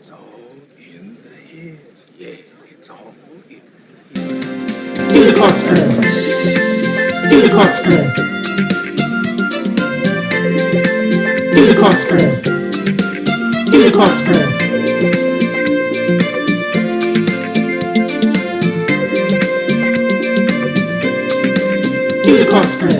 It's all in the head. Yeah, it's all in the head. Do the corkscrew. Do the corkscrew. Do the corkscrew. Do the corkscrew. Do the corkscrew.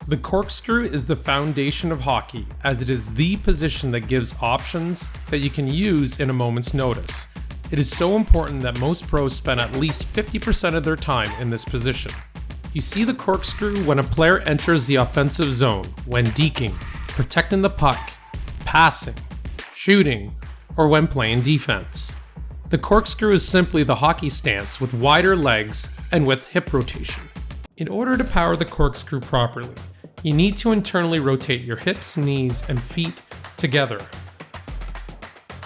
The corkscrew is the foundation of hockey, as it is the position that gives options that you can use in a moment's notice. It is so important that most pros spend at least 50% of their time in this position. You see the corkscrew when a player enters the offensive zone, when deking, protecting the puck, passing, shooting, or when playing defense. The corkscrew is simply the hockey stance with wider legs and with hip rotation. In order to power the corkscrew properly, you need to internally rotate your hips, knees, and feet together.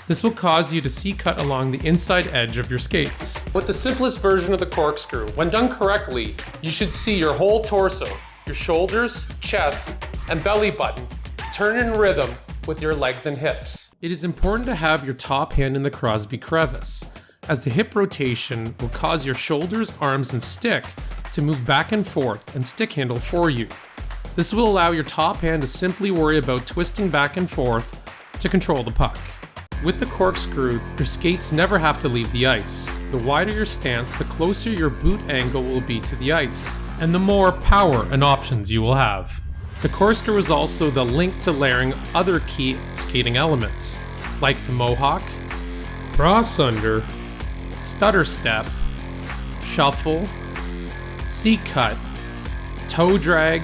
This will cause you to C-cut along the inside edge of your skates. With the simplest version of the corkscrew, when done correctly, you should see your whole torso, your shoulders, chest, and belly button turn in rhythm with your legs and hips. It is important to have your top hand in the Crosby crevice, as the hip rotation will cause your shoulders, arms, and stick to move back and forth and stick handle for you. This will allow your top hand to simply worry about twisting back and forth to control the puck. With the corkscrew, your skates never have to leave the ice. The wider your stance, the closer your boot angle will be to the ice, and the more power and options you will have. The corkscrew is also the link to layering other key skating elements, like the mohawk, cross under, stutter step, shuffle, C-cut, toe drag,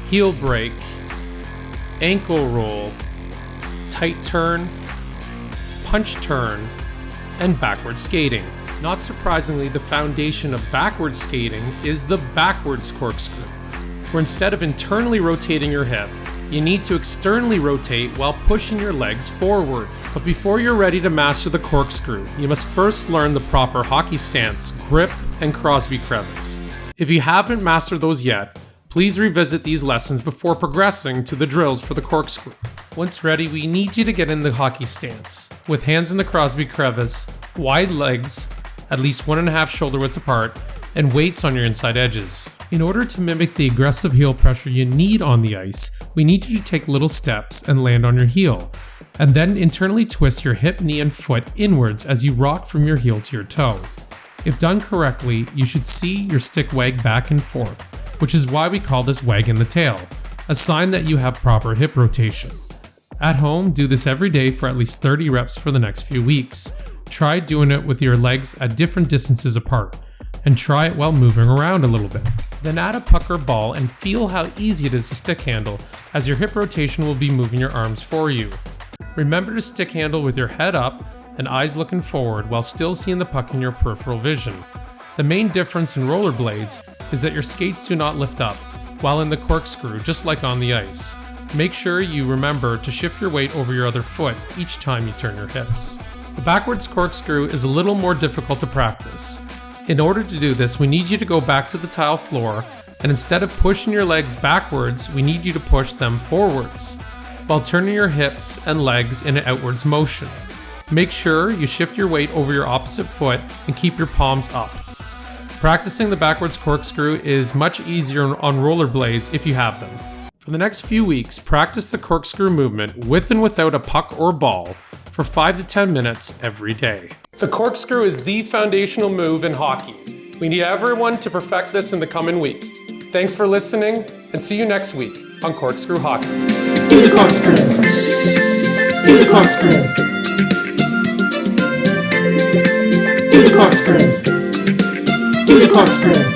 heel break, ankle roll, tight turn, punch turn, and backward skating. Not surprisingly, the foundation of backward skating is the backwards corkscrew, where instead of internally rotating your hip, you need to externally rotate while pushing your legs forward. But before you're ready to master the corkscrew, you must first learn the proper hockey stance, grip, and Crosby crevice. If you haven't mastered those yet, please revisit these lessons before progressing to the drills for the corkscrew. Once ready, we need you to get in the hockey stance, with hands in the Crosby crevice, wide legs, at least 1.5 shoulder widths apart, and weights on your inside edges. In order to mimic the aggressive heel pressure you need on the ice, we need you to take little steps and land on your heel, and then internally twist your hip, knee, and foot inwards as you rock from your heel to your toe. If done correctly, you should see your stick wag back and forth, which is why we call this wag in the tail, a sign that you have proper hip rotation. At home, do this every day for at least 30 reps for the next few weeks. Try doing it with your legs at different distances apart, and try it while moving around a little bit. Then add a puck or ball and feel how easy it is to stick handle, as your hip rotation will be moving your arms for you. Remember to stick handle with your head up and eyes looking forward while still seeing the puck in your peripheral vision. The main difference in rollerblades is that your skates do not lift up, while in the corkscrew, just like on the ice. Make sure you remember to shift your weight over your other foot each time you turn your hips. The backwards corkscrew is a little more difficult to practice. In order to do this, we need you to go back to the tile floor, and instead of pushing your legs backwards, we need you to push them forwards, while turning your hips and legs in an outwards motion. Make sure you shift your weight over your opposite foot and keep your palms up. Practicing the backwards corkscrew is much easier on rollerblades if you have them. For the next few weeks, practice the corkscrew movement with and without a puck or ball for 5 to 10 minutes every day. The corkscrew is the foundational move in hockey. We need everyone to perfect this in the coming weeks. Thanks for listening, and see you next week on Corkscrew Hockey. Do the corkscrew. Do the corkscrew. Do the corkscrew. Do the corkscrew.